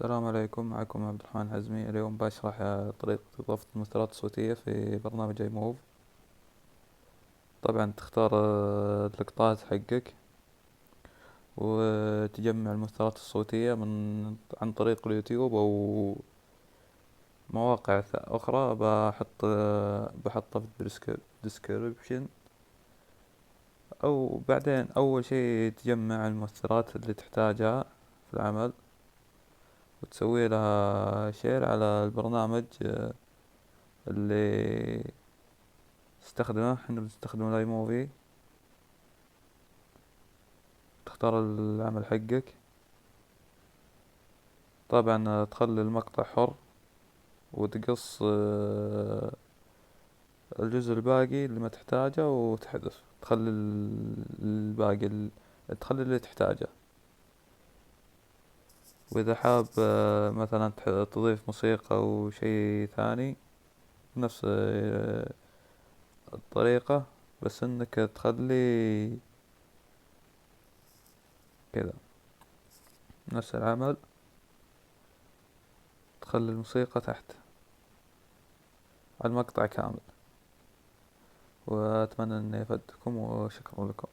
السلام عليكم، معكم عبد الرحمن الحزمي. اليوم بشرح طريقة إضافة المؤثرات الصوتية في برنامج اي موف. طبعا تختار اللقطات حقك وتجمع المؤثرات الصوتية عن طريق اليوتيوب أو مواقع أخرى. بحطها في الديسكريبشن. أو بعدين أول شي تجمع المؤثرات اللي تحتاجها في العمل، وتسوي لها شير على البرنامج اللي تستخدمه. احنا بنستخدم الاي موفي. تختار العمل حقك. طبعا تخلي المقطع حر، وتقص الجزء الباقي اللي ما تحتاجه وتحذف. تخلي الباقي تخلي اللي تحتاجه. واذا حاب مثلا تضيف موسيقى او شي ثاني بنفس الطريقة، بس انك تخلي كذا نفس العمل، تخلي الموسيقى تحت على المقطع كامل. وأتمنى أني أفدتكم، وشكرا لكم.